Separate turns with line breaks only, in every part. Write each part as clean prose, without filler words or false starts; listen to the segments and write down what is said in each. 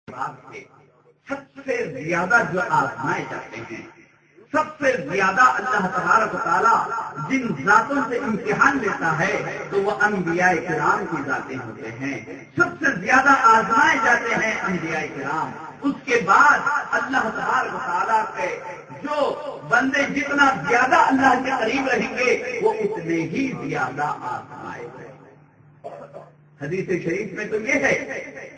بعد سے सबसे ज्यादा जो आजमाए जाते हैं, सबसे ज्यादा अल्लाह तबारक व तआला जिन जातों से इम्तिहान लेता है तो वो अंबिया किराम की जातें होते हैं। सबसे ज्यादा आजमाए जाते हैं अंबिया किराम। उसके बाद अल्लाह तबारक व तआला के जो बंदे जितना ज्यादा अल्लाह के करीब रहेंगे वो उतने ही ज्यादा आजमाए गए। हदीस शरीफ में तो ये है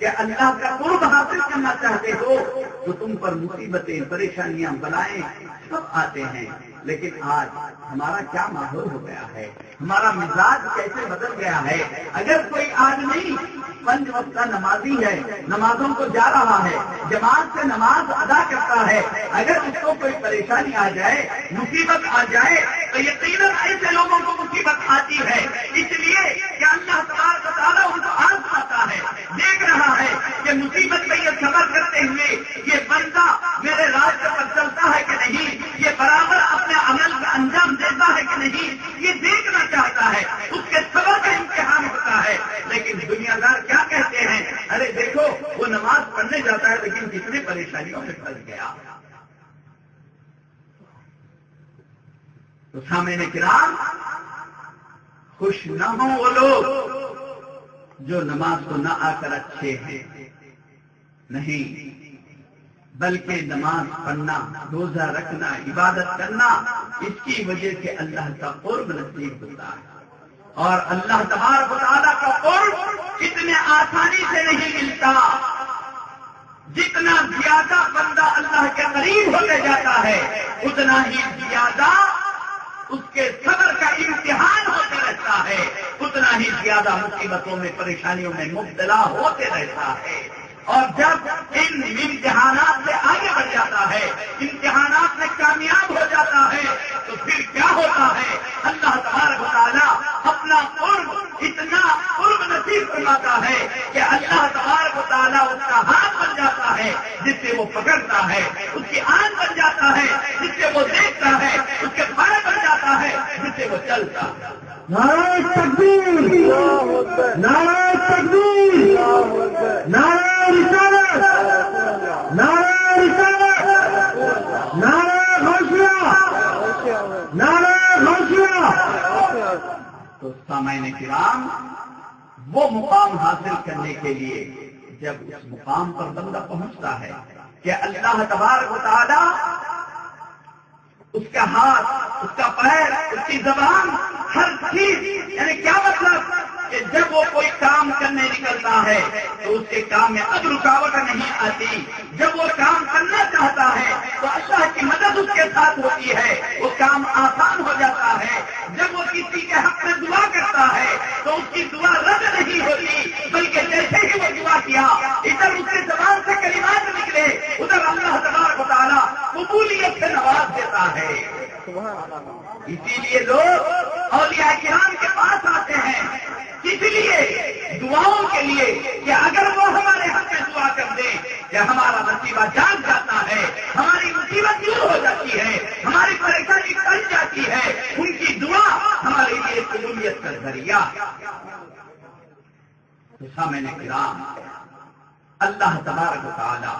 कि अल्लाह का कुर्ब हासिल करना चाहते हो तो तुम पर मुसीबतें, परेशानियां, बलाएं सब आते हैं। लेकिन आज हमारा क्या माहौल हो गया है, हमारा मिजाज कैसे बदल गया है। अगर कोई आदमी 5 वक्त का नमाजी है, नमाजों को जा रहा है, जमात से नमाज अदा करता है, अगर उसको कोई परेशानी आ जाए, मुसीबत आ जाए तो यकीनन ऐसे लोगों को मुसीबत आती है। इसलिए कि अल्लाह तबारक व तआला उनको आज़माता है, देख रहा है कि मुसीबत में ये सबर करते हुए ये बंदा मेरे रास्ते पर चलता है कि नहीं, ये बराबर अपने अमल का अंजाम देता है कि नहीं, ये देखना चाहता है। उसके सबर का इम्तिहान होता है। लेकिन दुनियादार क्या कहते हैं, अरे देखो वो नमाज पढ़ने जाता है लेकिन कितनी परेशानियों में फंस गया। तो सामने किराम, खुश न हो वो लोग जो नमाज को न आकर अच्छे हैं, नहीं, बल्कि नमाज पढ़ना, रोजा रखना, इबादत करना, इसकी वजह से अल्लाह का कुर्ब नसीब होता है। और अल्लाह तबारक व तआला का कुर्ब इतने आसानी से नहीं मिलता। जितना ज्यादा बंदा अल्लाह के करीब होते जाता है उतना ही ज्यादा उसके सब्र का इम्तिहान होते रहता है, उतना ही ज्यादा मुसीबतों में, परेशानियों में मुब्तला होते रहता है। और जब इन इम्तिहानात से आगे बढ़ जाता है, इम्तिहानात में कामयाब हो जाता है, तो फिर क्या होता है, अल्लाह तबारक व तआला अपना कुर्ब इतना कुर्ब नसीब फरमाता है कि अल्लाह तबारक व तआला उसका हाथ बन जाता है जिससे वो पकड़ता है, उसकी आंख बन जाता है जिससे वो देखता है, उसके पैर बन जाता है जिससे वो चलता है।
नारे तकबीर, नारे तकबीर, नारे रिसालत, नारे रिसालत, नारे गौसिया, नारे गौसिया।
तो सामान्य किराम, वो मुकाम हासिल करने के लिए जब उस मुकाम पर बंदा पहुंचता है कि अल्लाह तबारक व तआला उसका हाथ, उसका पैर, उसकी जबान, हर चीज, यानी क्या मतलब कि जब वो कोई काम करने निकलता है तो उसके काम में अब रुकावट नहीं आती। जब वो काम करना चाहता है तो अल्लाह की मदद उसके साथ होती है, वो काम आसान हो जाता है। जब वो किसी के हक में दुआ करता है तो उसकी दुआ रद्द नहीं होती, बल्कि जैसे ही वो दुआ किया इधर उसके जबान से कलिमात निकले, उधर अल्लाह तबारक व तआला कबूलियत से नवाज देता है। इसीलिए लोग औलिया किराम के पास आते हैं, इसलिए दुआओं के लिए कि अगर वो हमारे हक में दुआ कर दे कि हमारा मुसीबा जाग जाता है, हमारी मुसीबत दूर हो जाती है, हमारी परेशानी टल जाती है, उनकी दुआ हमारे लिए कबूलियत का जरिया। तो सामने किराम, अल्लाह तबारक व तआला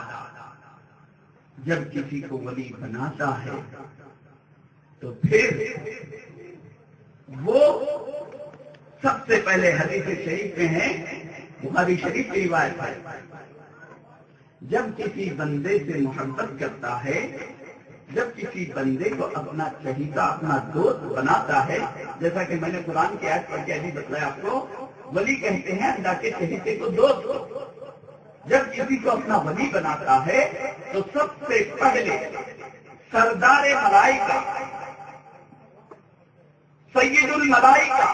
जब किसी को वली बनाता है तो फिर वो सबसे पहले हदीस शरीफ में है, बुखारी शरीफ की रिवायत है, जब किसी बंदे से मोहब्बत करता है, जब किसी बंदे को अपना चहीता, अपना दोस्त बनाता है, जैसा कि मैंने कुरान की आयत पढ़ के अभी बताया आपको, वली कहते हैं अल्लाह के चहीते को दोस्त। जब किसी को अपना वली बनाता है तो सबसे पहले सरदार मलाइका, सैयदुल मलाइका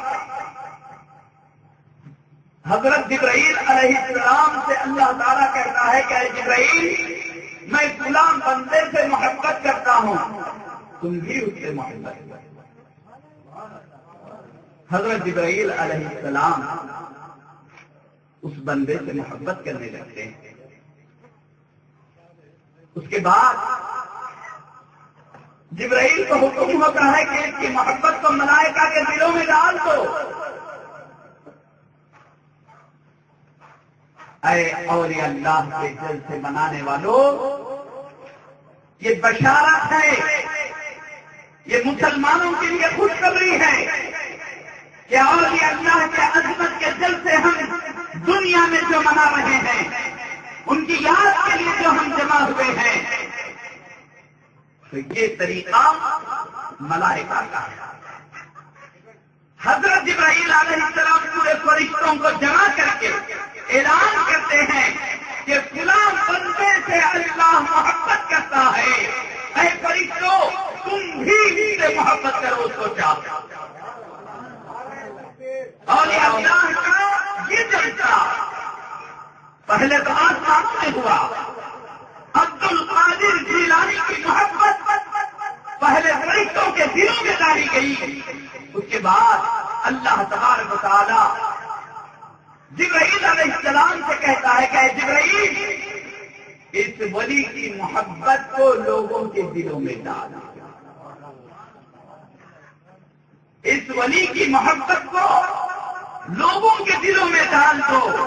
हजरत जिब्राइल अलैहिस्सलाम से अल्लाह ताला कहता है कि जिब्राइल, मैं गुलाम बंदे से मोहब्बत करता हूं, तुम भी उससे मोहब्बत करो। हजरत जिब्राइल अलैहिस्सलाम उस बंदे से मोहब्बत करने लगते हैं। उसके बाद जिब्राइल को हुक्म होता है कि इसकी मोहब्बत को मलाइका के दिलों में डाल दो। اے اولیاء اللہ کے جلسے منانے والوں، یہ بشارت ہے، یہ مسلمانوں کے لیے خوشخبری ہے کہ اولیاء اللہ کے عظمت کے جلسے ہم دنیا میں جو منا رہے ہیں، ان کی یاد کے لیے جو ہم جمع ہوئے ہیں، تو یہ طریقہ ملائکہ کا ہے۔ حضرت جبرائیل علیہ السلام پورے فرشتوں کو جمع کر کے اعلان کرتے ہیں کہ فلاں بندے سے اللہ محبت کرتا ہے، اے فرشتوں تم بھی سے محبت کرو اس کو چاہو۔ اور یہ اللہ کا یہ جلسہ پہلے تو آسمان سے ہوا، عبد القادر جیلانی کی محبت پہلے فرشتوں کے دلوں میں ڈالی گئی، اس کے بعد اللہ تبارک و تعالی جبرائیل علیہ السلام سے کہتا ہے کہ اے جبرائیل اس ولی کی محبت کو لوگوں کے دلوں میں ڈال، اس ولی کی محبت کو لوگوں کے دلوں میں ڈال دو۔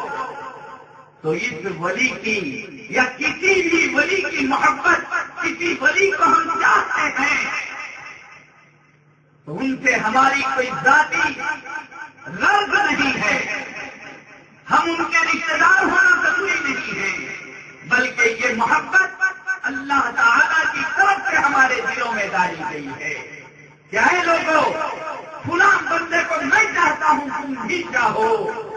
تو اس ولی کی یا کسی بھی ولی کی محبت، کسی ولی کو ہم چاہتے ہیں تو ان سے ہماری کوئی ذاتی غرض نہیں ہے، ہم ان کے رشتے دار ہونا ضروری نہیں ہے، بلکہ یہ محبت اللہ تعالی کی طرف سے ہمارے دلوں میں ڈالی گئی ہے۔ کیا ہے لوگوں، فلاں بندے کو میں چاہتا ہوں تم بھی چاہو،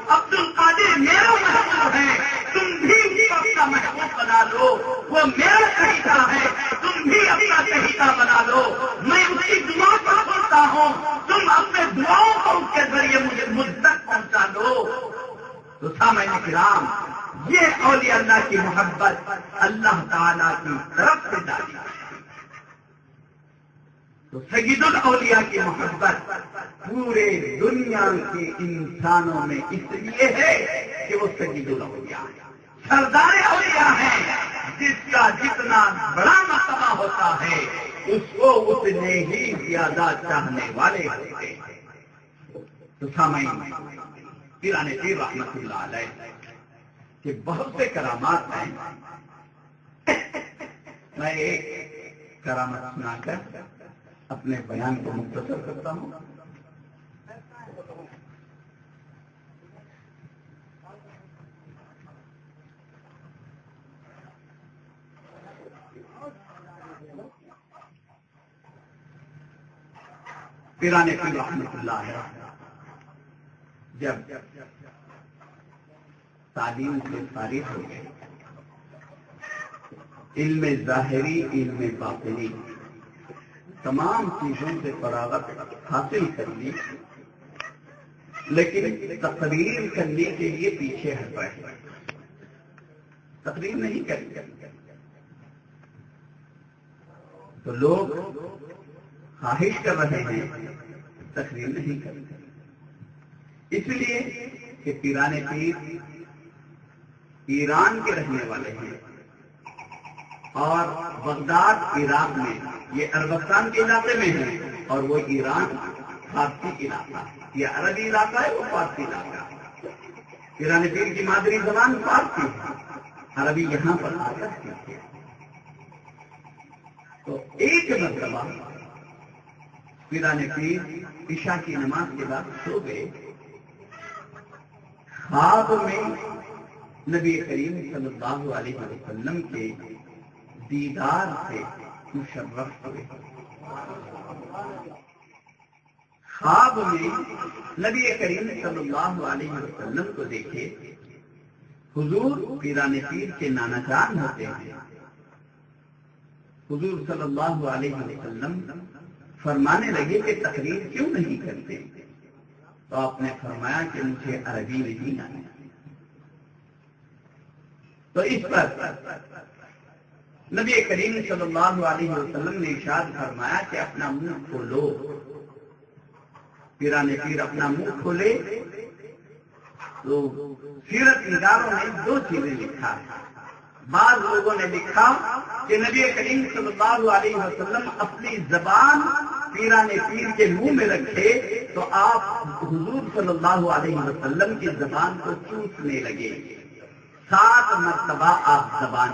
عبد القادر میرا محبوب ہے تم بھی اپنا محبوب بنا لو، وہ میرا شہیدہ ہے تم بھی اپنا شہیدہ بنا لو، میں اس کی دعا کو سنتا ہوں تم اپنے دعاؤں کو اس کے ذریعے مجھ تک پہنچا لو۔ تو سامعین کرام، یہ اولیاء اللہ کی محبت اللہ تعالی کی طرف سے ڈالی ہے۔ تو سید الاولیاء کی محبت پورے دنیا کے انسانوں میں اس لیے ہے کہ وہ سید الاولیاء ہے، سردار اولیاء ہے، جس کا جتنا بڑا مرتبہ ہوتا ہے اس کو اتنے ہی زیادہ چاہنے والے ہوتے ہیں۔ تو سامعین، پیران پیر رحمت اللہ علیہ کہ بہت سے کرامات ہیں، میں ایک کرامت سنا کر اپنے بیان کو مختصر کرتا ہوں۔ پیران پیر رحمت اللہ علیہ جب تعلیم سے فارغ ہو گئے، علم ظاہری علم باطنی تمام چیزوں سے فراغت حاصل کر لی، لیکن تقریر کرنے کے لیے پیچھے ہٹ گئے، تقریر نہیں کریں گے تو لوگ خواہش کر رہے ہیں، تقریر نہیں کریں گے، اس لیے کہ پیران پیر ایران کے رہنے والے ہیں اور بغداد عراق میں، یہ عربستان کے علاقے میں ہے اور وہ ایران فارسی علاقہ، یہ عربی علاقہ ہے، وہ فارسی علاقہ ہے۔ پیران پیر کی مادری زبان فارسی ہے، عربی یہاں پر آ کر سیکھے۔ تو ایک مرتبہ پیران پیر عشاء کی نماز کے بعد سو گئے، خواب میں نبی کریم صلی اللہ علیہ وسلم کے دیدار سے مشرف ہوئے۔ خواب میں نبی کریم صلی اللہ علیہ وسلم کو دیکھے، حضور پیران پیر کے نانا جان ہوتے ہیں۔ حضور صلی اللہ علیہ وسلم فرمانے لگے کہ تقریر کیوں نہیں کرتے؟ تو آپ نے فرمایا کہ مجھے عربی نہیں آتی۔ تو اس پر نبی کریم صلی اللہ علیہ وسلم نے ارشاد فرمایا کہ اپنا منہ کھولو۔ پیران پیر اپنا منہ کھولے تو سیرت نگاروں نے دو چیزیں لکھا ہے۔ بعض لوگوں نے لکھا کہ نبی کریم صلی اللہ علیہ وسلم اپنی زبان پیران پیر کے منہ میں رکھے تو آپ حضور صلی اللہ علیہ وسلم کی زبان کو چوسنے لگے، 7 مرتبہ آپ زبان